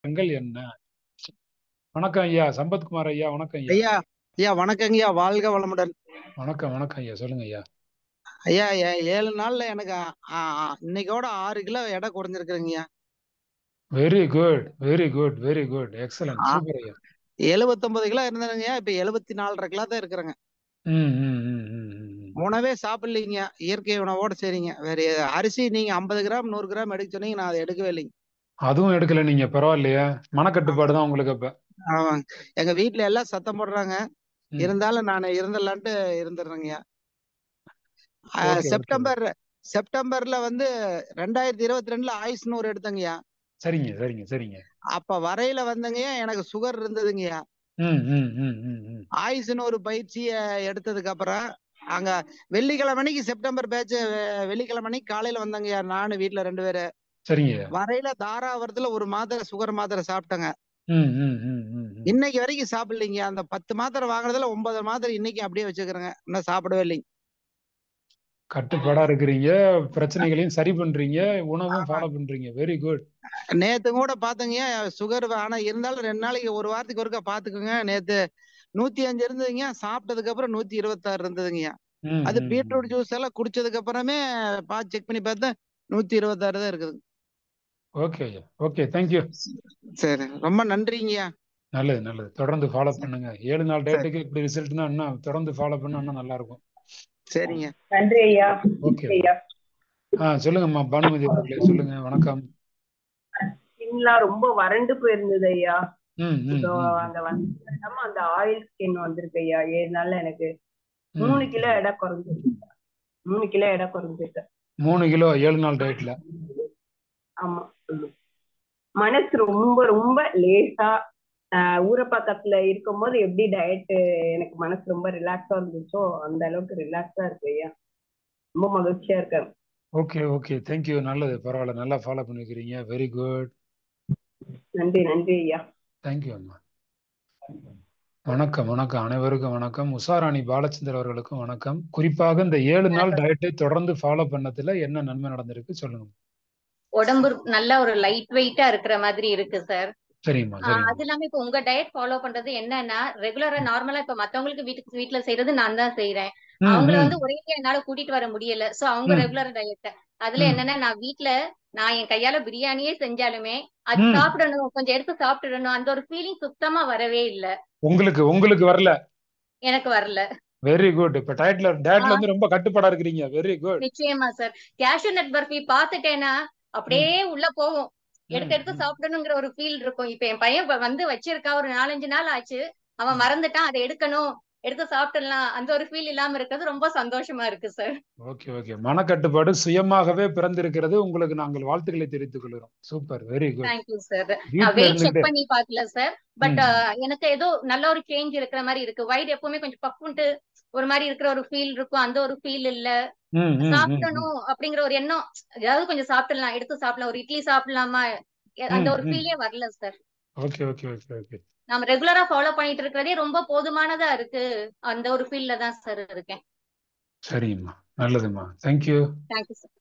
மாற்றங்கள் என்ன? வணக்கம் ஐயா. சம்பத்குமார் ஐயா. வணக்கம் ஐயா. ஐயா ஐயா வணக்கங்கய்யா, வாழ்க வளமுடன். வணக்கம் வணக்கம் ஐயா. சொல்லுங்க ஐயா. ஐயா 7 நாள்ல எனக்கு இன்னைக்கோட 6 கிலோ எடை குறைஞ்சிருக்குறேங்கய்யா. Very good very good very good excellent super ஐயா. 79 கிலோ இருந்தேங்கய்யா, இப்ப 74.5 கிலோ தான் இருக்கிறேங்க. ம் ம் ம் ம் ம். உணவே சாப்பிடலைங்க, இயற்கை உணவோட சரிங்க. வேற அரிசி நீங்க 50 கிராம் 100 கிராம் எடுக்க சொன்னீங்க, நான் அதை எடுக்கவே இல்லைங்க. அதுவும் எடுக்கல நீங்க, பரவாயில்லையா? மனக்கட்டுப்பாடு தான் உங்களுக்கு அப்ப. ஆமாங்க. எங்க வீட்டுல எல்லாம் சத்தம் போடுறாங்க, ம். இருந்தாலும் நான் இருந்துடலான்ட்டு இருந்துடுறேங்கய்யா. Okay okay. செப்டம்பர்ல வந்து 2022ல ஆயுஷ் 100 எடுத்தேங்கய்யா. சரிங்க சரிங்க சரிங்க. அப்ப வரையில வந்துங்கய்யா எனக்கு சுகர் இருந்ததுங்கய்யா. ம் ம் ம் ம் ம். ஆயுஷ்னு ஒரு பயிற்சியை எடுத்ததுக்கு அப்புறம் அங்க வெள்ளிக்கிழமைக்கு செப்டம்பர் பேட்ச், வெள்ளிக்கிழமைக்கு காலையில வந்தாங்கய்யா, நானு வீட்டுல 2 பேரு. சரிங்க. வரையில தாராபுரத்துல ஒரு மாத்திரை, சுகர் மாத்திரை சாப்பிட்டேங்க. ம் ம் ம் ம் ம். இன்னைக்கு வரைக்கும் சாப்பிடலைங்க. அந்த 10 மாத்திரை வாங்குறதுல 9 மாத்திரை இன்னைக்கு அப்படியே வச்சுக்கிறேங்க, இன்னும் சாப்பிடவே இல்லைங்க. கட்டுப்பாடா இருக்கிறீங்க, பிரச்சனைகளையும் சரி பண்றீங்க, உணவும் ஆமா. ஃபாலோ பண்றீங்க. Very good. நேத்து கூட பாத்தீங்க சுகர், ஆனா இருந்தாலும் 2 நாளைக்கு ஒரு வாரத்துக்கு ஒருக்கா பாத்துக்குங்க. நேத்து 105 இருந்ததுங்க, சாப்பிட்டதுக்கு அப்புறம் 126 இருந்ததுங்க. ம் அது ம் ம். பீட்ரூட் ஜூஸ் எல்லாம் குடிச்சதுக்கு அப்புறமே செக் பண்ணி பார்த்தேன், 126 தான் இருக்குது. ஓகே ஐயா. Okay thank you. சரி, ரொம்ப நன்றிங்கய்யா. நல்லது நல்லது. தொடர்ந்து ஃபாலோ சரி பண்ணுங்க. 7 நாள் சரி டயட்டுக்கு இப்படி ரிசல்ட்னா இன்னும் தொடர்ந்து ஃபாலோ பண்ணா இன்னும் நல்லா இருக்கும். சரிங்க. நன்றி ஐயா. ஓகே ஐயா சொல்லுங்கம்மா பானுமதி அவர்களே, சொல்லுங்க. வணக்கம். ஸ்கின்லாம் ரொம்ப வறண்டு போயிருந்தது ஐயா. ம் ம் இப்போ ம் ம். அந்த ஆயில் ஸ்கின் வந்திருக்கு ஐயா. 7 நாள்ல எனக்கு ம் 3 கிலோ எடை குறைஞ்சிருக்கு. 3 கிலோ எடை குறைஞ்சிருக்கு. 3 கிலோ 7 நாள் டயட்ல. ஆமா. மனசு ரொம்ப ரொம்ப லேசா, ஊரப்பாக்கத்துல இருக்கும்போது எப்படி டயட் எனக்கு மனசு ரொம்ப ரிலாக்ஸா இருந்துச்சோ அந்த அளவுக்கு ரிலாக்ஸா இருக்கு ஐயா. ரொம்ப மகிழ்ச்சியா இருக்கேன். Okay okay thank you. நல்லது, பரவாயில்ல, நல்லா ஃபாலோ பண்ணிக்கிறீங்க. Very good. நன்றி நன்றி ஐயா. தேங்க்யூ அம்மா. வணக்கம் வணக்கம், அனைவருக்கும் வணக்கம். உஷாராணி பாலச்சந்தர் அவர்களுக்கும் வணக்கம். குறிப்பாக இந்த 7 நாள் டயட்டை தொடர்ந்து ஃபாலோ பண்ணதுல என்ன நன்மை நடந்திருக்கு சொல்லுங்க. உடம்பு நல்லா ஒரு லைட் வெயிட்டா இருக்கிற மாதிரி இருக்கு சார். சரிங்கம்மா அது சரிங்கம்மா. இல்லாம இப்ப உங்க டயட் ஃபாலோ பண்றது என்னன்னா, ரெகுலரா நார்மலா இப்ப மத்தவங்களுக்கு வீட்டுல செய்யறது நான் தான் செய்யறேன். ம் அவங்கள ம் வந்து ஒரே என்னால கூட்டிட்டு வர முடியல. சோ அவங்க ம் ரெகுலர் டயட். அதுல ம் என்னன்னா, நான் என் கையால பிரியாணியே செஞ்சாலுமே அது ம். சாப்பிடணும், கொஞ்சம் எடுத்து சாப்பிட்டுடணும், அந்த ஒரு ஃபீலிங் சுத்தமா வரவே இல்ல. உங்களுக்கு உங்களுக்கு வரல. எனக்கு வரல. Very good. இப்ப டயட்ல ஆஹ் வந்து ரொம்ப கட்டுப்பாடா இருக்கிறீங்க. Very good. நிச்சயமா சார். கேஷ்யூ நட் பர்ஃபி பாத்துட்டேன்னா ம் அப்படியே உள்ள போகும். ம் எடுத்து எடுத்து ம் சாப்பிடணுங்கிற ஒரு ஃபீல் இருக்கும். இப்ப என் பையன் வந்து வச்சிருக்கா, ஒரு 4-5 நாள் ஆச்சு. அவன் ம். மறந்துட்டான், அதை எடுக்கணும், எடுத்து சாப்பிட்டுடலாம், அந்த ஒரு ஃபீல் இல்லாம இருக்கிறது ரொம்ப சந்தோஷமா இருக்கு சார். Okay okay. மனக்கட்டுப்பாடு சுயமாகவே பிறந்திருக்கிறது. உங்களுக்கு நாங்கள் வாழ்த்துக்களை தெரிவித்துக் கொள்கிறோம். Super, very good. Thank you sir. நான் வீட்ல வெயிட் செக் இருந்துகிட்டே. பண்ணி பார்க்கல சார். பட் ம் எனக்கு ஏதோ நல்ல ஒரு சேஞ்ச் இருக்கிற மாதிரி இருக்கு. வயிறு எப்பவுமே கொஞ்சம் பப்புன்ட்டு ஒரு மாதிரி இருக்கிற ஒரு ஃபீல் இருக்கும், அந்த ஒரு ஃபீல் இல்ல. ம் ம் ம் ம் சாப்பிடணும் அப்படிங்கிற ஒரு எண்ணம், ஏதாவது கொஞ்சம் சாப்பிடலாம், எடுத்து சாப்பிடலாம், ஒரு இட்லி சாப்பிடலாமா, அந்த ம் ஒரு ம். ஃபீலே வரல sir. Okay okay okay okay. நாம ரெகுலரா ஃபாலோ பண்ணிட்டு இருக்கிறதே ரொம்ப போதுமானதா இருக்கு, அந்த ஒரு ஃபீல்ல தான் சார் இருக்கேன். சரிங்கம்மா, நல்லதும்மா. தேங்க்யூ. Thank you sir.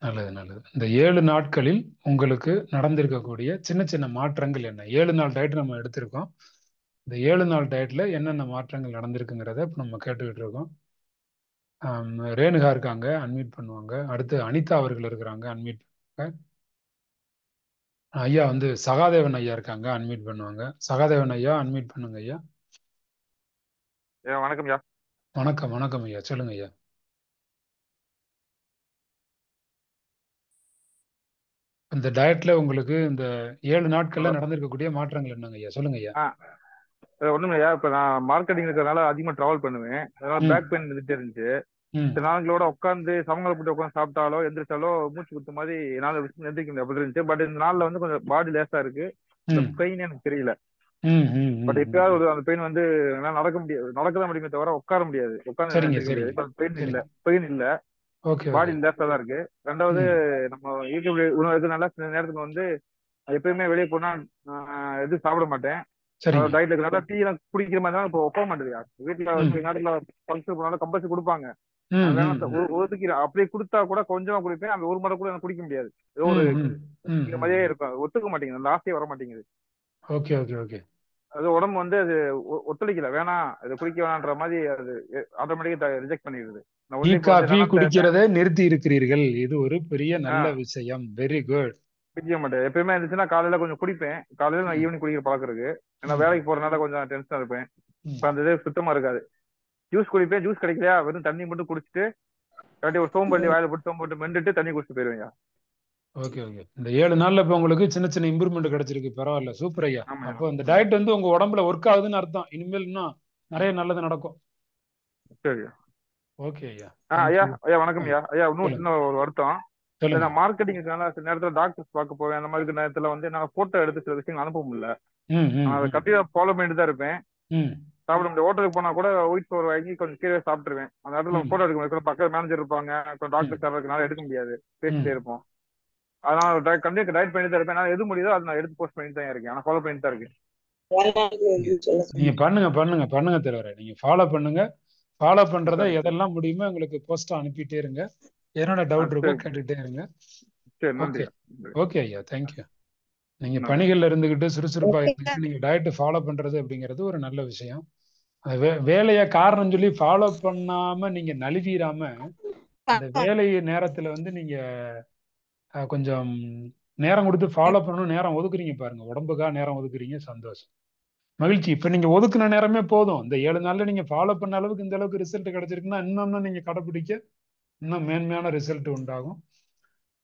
நல்லது நல்லது. இந்த 7 நாட்களில் உங்களுக்கு நடந்திருக்கக்கூடிய சின்ன சின்ன மாற்றங்கள் என்ன? 7 நாள் டயட் நம்ம எடுத்திருக்கோம். இந்த 7 நாள் டயட்ல என்னென்ன மாற்றங்கள் நடந்திருக்குங்கிறத இப்ப நம்ம கேட்டுக்கிட்டு இருக்கோம். ரேணுகா இருக்காங்க, அன்மியூட் பண்ணுவாங்க. அடுத்து அனிதா அவர்கள் இருக்கிறாங்க, அன்மியூட் பண்ணுவாங்க. ஐயா வந்து சகாதேவன் ஐயா இருக்காங்க, அன்மியூட் பண்ணுவாங்க. சகாதேவன் ஐயா அன்மியூட் பண்ணுங்க ஐயா. வணக்கம் ஐயா. வணக்கம் வணக்கம் ஐயா, சொல்லுங்க ஐயா. இந்த டயட்ல உங்களுக்கு இந்த 7 நாட்கள்ல நடந்திருக்கக்கூடிய மாற்றங்கள் என்னங்க ஐயா, சொல்லுங்க ஐயா. ஒண்ணும் ஐயா, இப்ப நான் மார்க்கெட்டிங் இருக்கிறதுனால அதிகமா டிராவல் பண்ணுவேன். அதனால ம் பேக் பெயின் இருந்துட்டே இருந்துச்சு. ம் சில நாட்களோட உட்காந்து சமங்கல போட்டு உட்காந்து சாப்பிட்டாலோ எந்திரிச்சாலோ மூச்சு குத்த மாதிரி என்னால எந்திரிக்க முடியாது அப்படி இருந்துச்சு. பட் இந்த நாள்ல வந்து கொஞ்சம் பாடி லேசா இருக்கு. இந்த ம் பெயின் எனக்கு தெரியல. ம் ம் பட் ம் எப்பயாவது ம். அந்த பெயின் வந்து என்னால நடக்க முடியாது, நடக்கதான் முடியுமே தவிர உட்கார முடியாது, உட்காந்து சரிங்க எந்திரிக்க முடியாது. சரிங்க இப்ப பெயின் இல்ல, சரிங்க. பெயின் இல்ல. Okay body okay. லேசா தான் இருக்கு. ரெண்டாவது, ம் நம்ம இருக்கக்கூடிய உணவு இருக்கிறதுனால சில நேரத்துக்கு வந்து எப்பயுமே வெளியே போனா எதுவும் சாப்பிட மாட்டேன். சரிங்க. டயட்ல இருக்கிறனால டீ எல்லாம் குடிக்கிற மாதிரி தான் இப்போ உட்கார மாட்டேங்குது. வீட்டுல ம் சில நேரத்துல ஃபங்க்ஷன் போனாலும் கம்பல்சரி கொடுப்பாங்க. ம் வேணாம் ம் சார் ஒதுக்கி அப்படியே கொடுத்தா கூட கொஞ்சமா குடிப்பேன். அந்த ஒரு முறை கூட எனக்கு குடிக்க முடியாது. ஏதோ ஒரு ம் ம் ம் மாதிரியே இருக்கும். அது ஒத்துக்க மாட்டேங்குது. அந்த ஆசையே வர மாட்டேங்குது. Okay okay okay. அது உடம்பு வந்து அது ஒத்துழைக்கல. வேணாம் இதை குடிக்க வேணான்ற மாதிரி அது ஆட்டோமேட்டிக்கா ரிஜெக்ட் பண்ணிடுது. நான் டீ ஒன்லி இப்போ வந்து காஃபி என்னன்னா குடிக்கிறதை நிறுத்தி இருக்கிறீர்கள். இது ஒரு பெரிய நல்ல விஷயம். Very good. குடிக்க மாட்டேன். எப்பயுமே இருந்துச்சுன்னா காலையில கொஞ்சம் குடிப்பேன். காலையில நான் ஈவினிங் குடிக்கிற பழக்கம் இருக்கு. ஏன்னா வேலைக்கு போறதுனால கொஞ்சம் டென்ஷனா இருப்பேன். இப்ப அந்த இது சுத்தமா இருக்காது. ஜூஸ் குடிப்பேன். ஜூஸ் கிடைக்கலையா வெறும் தண்ணி மட்டும் குடிச்சிட்டு இல்லாட்டி ஒரு சோம்பள்ளி வாயில போட்டு சோம்பு போட்டு மெண்டுட்டு தண்ணி குடிச்சிட்டு போயிருவேன். Okay okay. இந்த 7 நாள்ல இப்ப உங்களுக்கு சின்ன சின்ன இம்ப்ரூவ்மெண்ட் கிடைச்சிருக்கு. பரவாயில்ல, சூப்பர் ஐயா. ஆமா அப்போ இந்த டயட் வந்து உங்க உடம்புல ஒர்க் ஆகுதுன்னு அர்த்தம். இனிமேல் இன்னும் நிறைய நல்லது நடக்கும். சரி. ஓகே ஐயா. ஐயா ஐயா வணக்கம் ஐயா. ஐயா இன்னும் சொல்லுங்க சின்ன ஒரு வருத்தம். சொல்லுங்க. நான் மார்க்கெட்டிங்கான சில நேரத்துல டாக்டர்ஸ் பார்க்க போவேன். அந்த மாதிரி நேரத்துல வந்து நான் போட்டோ எடுத்து சில விஷயங்கள் அனுப்ப முடியல. ம் ம் நான் அதை ம் கண்டிப்பா ஃபாலோ பண்ணிட்டு தான் இருப்பேன். ம் சாப்பிட முடியும். ஹோட்டலுக்கு போனா கூட ஒயிட் சோறு வாங்கி கொஞ்சம் கீழே சாப்பிட்டுருவேன். அந்த இடத்துல ம் போட்டோ எடுக்க முடியும். பக்கத்துல மேனேஜர் இருப்பாங்க. கொஞ்சம் ம் டாக்டர் சார் இருக்கனால எடுக்க முடியாது. ம் பேசிட்டே இருப்போம். அதனால கண்டிப்பா டயட் பண்ணிட்டு தான் இருப்பேன். நான் எது முடியுதோ அதை நான் எடுத்து போஸ்ட் பண்ணிட்டு தான் இருக்கேன். ஆனா ஃபாலோ பண்ணிட்டு தான் இருக்கேன். நீங்க பண்ணுங்க பண்ணுங்க பண்ணுங்க தலைவரே. நீங்க ஃபாலோ பண்ணுங்க. ஃபாலோ பண்றத சரி எதெல்லாம் முடியுமோ உங்களுக்கு போஸ்டா அனுப்பிட்டே இருங்க. என்னோட டவுட் இருக்கோ சரி கேட்டுட்டே இருங்க. சரி. ஓகே நன்றி. ஓகே ஐயா. தேங்க்யூ. நீங்க நன்றி. பணிகள்ல இருந்துகிட்டு சுறுசுறுப்பா இருந்துகிட்டு நீங்க டயட் ஃபாலோ பண்றது அப்படிங்கிறது ஒரு நல்ல விஷயம். வேலையை காரணம் சொல்லி ஃபாலோ பண்ணாம நீங்க நழுவிடாம அந்த வேலை நேரத்துல வந்து நீங்க கொஞ்சம் நேரம் கொடுத்து ஃபாலோ பண்ணணும். நேரம் ஒதுக்குறீங்க பாருங்க. உடம்புக்காக நேரம் ஒதுக்குறீங்க. சந்தோஷம், மகிழ்ச்சி. இப்ப நீங்க ஒதுக்குன நேரமே போதும். இந்த 7 நாள்ல நீங்க ஃபாலோ பண்ண அளவுக்கு இந்த அளவுக்கு ரிசல்ட் கிடைச்சிருக்குன்னா இன்னும் நீங்க கடைபிடிக்க இன்னும் மேன்மையான ரிசல்ட் உண்டாகும்.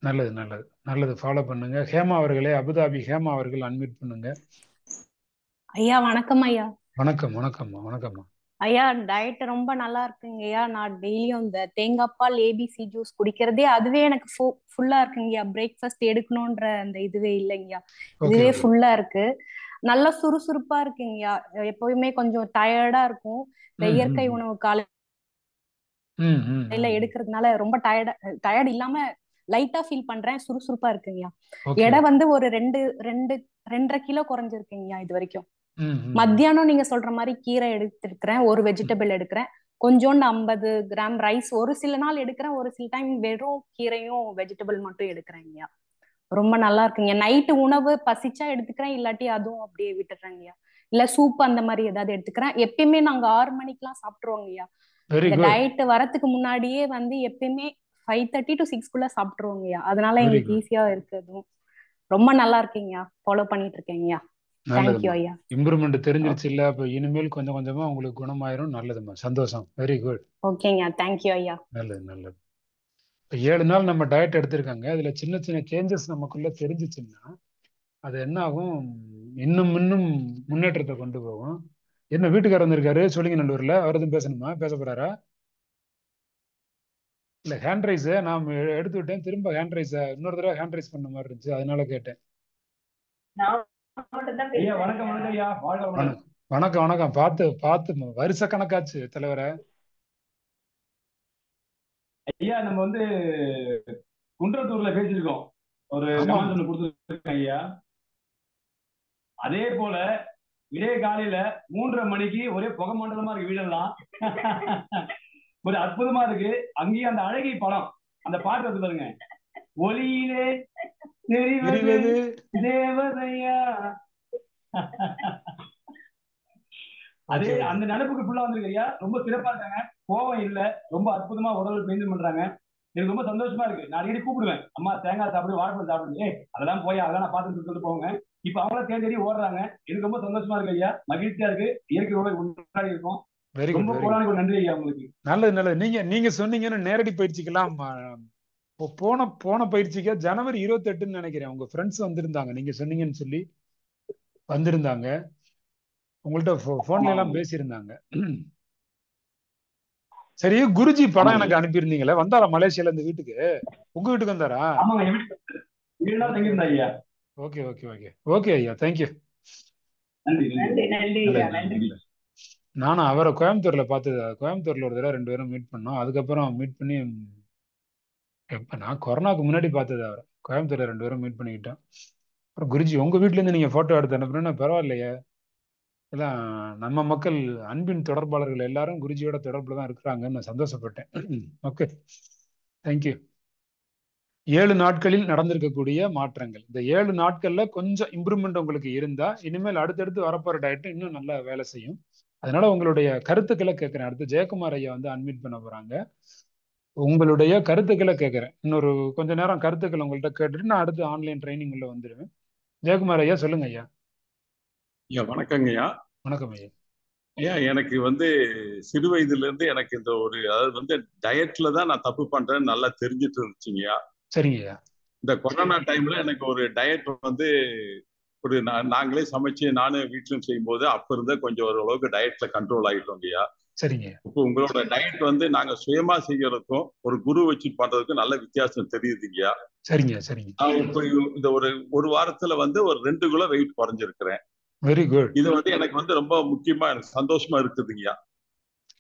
நல்லது நல்லது நல்லது. ஃபாலோ பண்ணுங்க. ஹேமா அவர்களே, அபுதாபி ஹேமா அவர்கள் அன்மியூட் பண்ணுங்க. ஐயா வணக்கம் ஐயா. வணக்கம் வணக்கம்மா வணக்கம்மா. ஐயா டயட் ரொம்ப நல்லா இருக்குங்கய்யா. நான் டெய்லியும் இந்த தேங்காய் பால் ஏபிசி ஜூஸ் குடிக்கிறதே அதுவே எனக்கு ஃபுல்லா இருக்குங்கய்யா. பிரேக்ஃபாஸ்ட் எடுக்கணும்ன்ற அந்த இதுவே இல்லைங்கய்யா. இதுவே ஃபுல்லா இருக்கு. நல்லா சுறுசுறுப்பா இருக்குங்கய்யா. எப்பவுமே கொஞ்சம் டயர்டா இருக்கும். இந்த இயற்கை உணவு காலையில எடுக்கிறதுனால ரொம்ப டயர்ட் இல்லாம லைட்டா ஃபீல் பண்றேன். சுறுசுறுப்பா இருக்குங்கய்யா. எடை வந்து ஒரு 2.5 கிலோ குறைஞ்சிருக்குங்கய்யா இது வரைக்கும். மத்தியானம் நீங்க சொல்ற மாதிரி கீரை எடுத்துருக்கிறேன். ஒரு வெஜிடபிள் எடுக்கிறேன். கொஞ்சோண்டு 50 கிராம் ரைஸ். ஒரு சில நாள் எடுக்கிறேன். ஒரு சில டைம் வெறும் கீரையும் வெஜிடபிள் மட்டும் எடுக்கிறேங்கய்யா. ரொம்ப நல்லா இருக்குங்க. நைட்டு உணவு பசிச்சா எடுத்துக்கிறேன். இல்லாட்டி அதுவும் அப்படியே விட்டுறேங்கய்யா. இல்ல சூப் அந்த மாதிரி ஏதாவது எடுத்துக்கிறேன். எப்பயுமே நாங்க 6 மணிக்கெல்லாம் சாப்பிட்டுருவோங்கய்யா. இந்த டயட் வரதுக்கு முன்னாடியே வந்து எப்பயுமே 5:30 to 6 சாப்பிட்டுருவோங்கய்யா. அதனால எங்களுக்கு ஈஸியா இருக்கு. அதுவும் ரொம்ப நல்லா இருக்கீங்கய்யா. ஃபாலோ பண்ணிட்டு இருக்கேங்கய்யா. தேங்க்யூ ஐயா. இம்ப்ரூவ்மெண்ட் தெரிஞ்சிருச்சு இல்ல? அப்ப இனிமேல் கொஞ்சம் கொஞ்சமா உங்களுக்கு குணமாயிரும். நல்லதுமா, சந்தோஷம். Very good. ஓகேங்க. தேங்க்யூ ஐயா. நல்லது நல்லது. 7 நாள் நம்ம டயட் எடுத்திருக்காங்க. அதுல சின்ன சின்ன சேஞ்சஸ் நமக்குள்ள தெரிஞ்சிச்சுன்னா அது என்ன ஆகும்? இன்னும் முன்னேற்றத்தை கொண்டு போகும். என்ன வீட்டுக்காரர் வந்திருக்காரு சோழிங்கநல்லூர்ல. அவர் எதுவும் பேசணுமா? பேச போறாரா? இல்ல, ஹேண்ட் ரைஸ் நான் எடுத்து விட்டேன். திரும்ப ஹேண்ட் ரைஸ் இன்னொரு தடவை ஹேண்ட் ரைஸ் பண்ண மாதிரி இருந்துச்சு. அதனால கேட்டேன். வணக்கம் வணக்கம். பார்த்து வருஷ கணக்காச்சு தலைவரை. ஐயா நம்ம வந்து குன்றத்தூர்ல பேசியிருக்கோம். ஒரு கமெண்ட் கொடுத்துருக்கேன் ஐயா. அதே போல இதே காலையில 3:30 மணிக்கு ஒரே புகை மண்டலமா இருக்கு வீடெல்லாம். ஒரு அற்புதமா இருக்கு. அங்கேயும் அந்த அழகி படம் அந்த பாட்டு வந்து பாருங்க. ஒளியிலே தெரிவது தேவதையா. அதே அந்த நினைப்புக்கு ஃபுல்லா வந்திருக்கு ஐயா. ரொம்ப சிறப்பா இருக்காங்க. கோவம் இல்ல. ரொம்ப அற்புதமா உடல் மெயின்டைன் பண்றாங்க. எனக்கு ரொம்ப சந்தோஷமா இருக்கு. நான் அடிக்கடி கூப்பிடுவேன். அம்மா தேங்காய் சாப்பிடு, வாழைப்பழம் சாப்பிடு. அதெல்லாம் போய் அதெல்லாம் நான் பார்த்துட்டு சொல்லிட்டு போவாங்க. இப்ப அவங்கள தேடி ஓடுறாங்க. எனக்கு ரொம்ப சந்தோஷமா இருக்கு ஐயா. மகிழ்ச்சியா இருக்கு. இயற்கையோட முன்னாடி இருக்கும். ரொம்ப கோடான நன்றி ஐயா உங்களுக்கு. நல்லது நல்லது. நீங்க சொன்னீங்கன்னு நேரடி பயிற்சிக்கலாம். போன பயிற்சிக்கு ஜனவரி 28ன்னு நினைக்கிறேன். உங்க ஃப்ரெண்ட்ஸ் வந்திருந்தாங்க. நீங்க சொன்னீங்கன்னு சொல்லி வந்திருந்தாங்க. உங்கள்ட்ட போன்ல எல்லாம் பேசியிருந்தாங்க. சரி, குருஜி படம் எனக்கு அனுப்பியிருந்தீங்களே, வந்தாரா மலேசியால இருந்து வீட்டுக்கு? உங்க வீட்டுக்கு வந்தாரா? ஓகே ஓகே ஓகே ஓகே ஐயா. தேங்க்யூ. நானும் அவரை கோயம்புத்தூர்ல பார்த்தது. கோயம்புத்தூர்ல ஒரு தடவை 2 பேரும் மீட் பண்ணோம். அதுக்கப்புறம் மீட் பண்ணி எப்ப நான் கொரோனாக்கு முன்னாடி பார்த்தது அவரை. கோயம்புத்தூர்ல 2 பேரும் மீட் பண்ணிக்கிட்டோம். அப்புறம் குருஜி உங்க வீட்டுல இருந்து நீங்க போட்டோ எடுத்து அனுப்புறேன்னா பரவாயில்லையே. இதான் நம்ம மக்கள் அன்பின் தொடர்பாளர்கள் எல்லாரும் குருஜியோட தொடர்புல தான் இருக்கிறாங்கன்னு நான் சந்தோஷப்பட்டேன். Okay, thank you. 7 நாட்களில் நடந்திருக்கக்கூடிய மாற்றங்கள். இந்த 7 நாட்கள்ல கொஞ்சம் இம்ப்ரூவ்மெண்ட் உங்களுக்கு இருந்தா இனிமேல் அடுத்தடுத்து வரப்போற டயட் இன்னும் நல்லா வேலை செய்யும். அதனால உங்களுடைய கருத்துக்களை கேட்கிறேன். அடுத்து ஜெயக்குமார் ஐயா வந்து அன்மியூட் பண்ண போறாங்க. உங்களுடைய கருத்துக்களை கேட்கிறேன். இன்னொரு கொஞ்ச நேரம் கருத்துக்களை உங்கள்கிட்ட கேட்டுட்டு நான் அடுத்து ஆன்லைன் ட்ரைனிங் உள்ள வந்துடுவேன். ஜெயக்குமார் ஐயா சொல்லுங்க ஐயா. ஐயா வணக்கங்க ஐயா. வணக்கம் ஐயா. ஐயா எனக்கு வந்து சிறு வயதுல இருந்து எனக்கு இந்த ஒரு அதாவது வந்து டயட்ல தான் நான் தப்பு பண்றேன்னு நல்லா தெரிஞ்சுட்டு இருந்துச்சுங்கய்யா. சரிங்க ஐயா. இந்த கொரோனா டைம்ல எனக்கு ஒரு டயட் வந்து ஒரு நாங்களே சமைச்சு நானும் வீட்லயும் செய்யும்போது அப்ப இருந்தே கொஞ்சம் ஓரளவுக்கு டயட்ல கண்ட்ரோல் ஆயிட்டோங்கய்யா. சரிங்க. இப்போ உங்களோட டயட் வந்து நாங்க சுயமா செய்யறதுக்கும் ஒரு குரு வச்சு பண்றதுக்கும் நல்ல வித்தியாசம் தெரியுதுங்கய்யா. சரிங்க சரிங்க. இப்போ இந்த ஒரு வாரத்துல வந்து ஒரு 2 கிலோ வெயிட் குறைஞ்சிருக்கிறேன். Very good. இது வந்து எனக்கு வந்து ரொம்ப முக்கியமா எனக்கு சந்தோஷமா இருக்குதுங்கய்யா.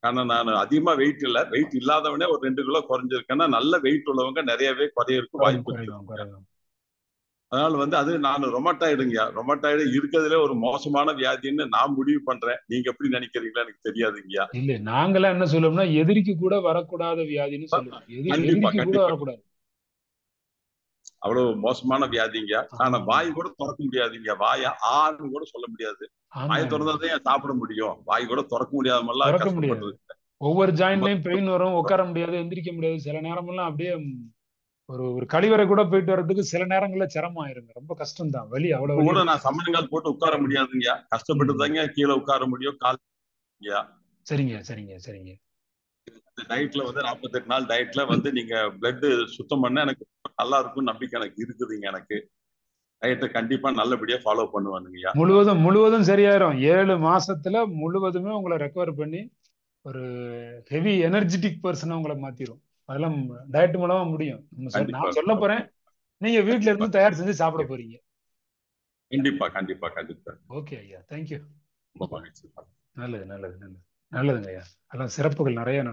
ஆனா நான் அதிகமா வெயிட் இல்ல, வெயிட் இல்லாதவனே ஒரு 2 கிலோ குறைஞ்சிருக்கேன்னா நல்ல வெயிட் உள்ளவங்க நிறையவே குறையறதுக்கு வாய்ப்பு இருக்கு. அதனால வந்து அது நான் ரொமட்டாய்டுங்கய்யா. ரொமட்டாய்டு இருக்கிறதுல ஒரு மோசமான வியாதின்னு நான் முடிவு பண்றேன். நீங்க எப்படி நினைக்கிறீங்களா எனக்கு தெரியாதுங்கய்யா. இல்ல நாங்களாம் என்ன சொல்லுவோம்னா எதிரிக்கு கூட வரக்கூடாத வியாதின்னு சொல்லுவோம். எதிரிக்கு கூட வரக்கூடாது. அவ்வளவு மோசமான வியாதிங்க. ஆனா வாய் கூட திறக்க முடியாதுங்க. வாய ஆன்னு கூட சொல்ல முடியாது. வாயை திறந்தாதான் சாப்பிட முடியும். வாய் கூட திறக்க முடியாத கஷ்டப்பட்டு. ஒவ்வொரு ஜாயின்லயும் பெயின் வரும், உட்கார முடியாது, எந்திரிக்க முடியாது. சில நேரமெல்லாம் அப்படியே ஒரு கழிவறை கூட போயிட்டு வர்றதுக்கு சில நேரங்கள்ல சிரமம் ஆயிருங்க. ரொம்ப கஷ்டம் தான். வலி அவ்வளவு கூட நான் சம்மணங்கால் போட்டு உட்கார முடியாதுங்க. கஷ்டப்பட்டு தாங்க கீழே உட்கார முடியும். கால். சரிங்க சரிங்க சரிங்க. டயட்ல வந்து 48 நாள் டயட்ல வந்து நீங்க பிளட் சுத்தம் பண்ண எனக்கு நல்லா இருக்கும் நம்பிக்கை எனக்கு இருக்குதுங்க. எனக்கு டயட்டை கண்டிப்பா நல்லபடியா ஃபாலோ பண்ணுவானுங்கய்யா. முழுவதும் சரியாயிரும். 7 மாசத்துல முழுவதுமே உங்களை ரெக்கவர் பண்ணி ஒரு ஹெவி எனர்ஜெட்டிக் பர்சனா உங்களை மாத்திரும். அதெல்லாம் டயட் மூலமா முடியும். நான் சொல்ல போறேன், நீங்க வீட்டுல இருந்து தயார் செஞ்சு சாப்பிட போறீங்க. கண்டிப்பா கண்டிப்பா கண்டிப்பா. ஓகே ஐயா, தேங்க்யூ. ரொம்ப மகிழ்ச்சி. நல்லது நல்லது நல்லது நல்லதுங்க ஐயா. அதெல்லாம் சிறப்புகள் நிறைய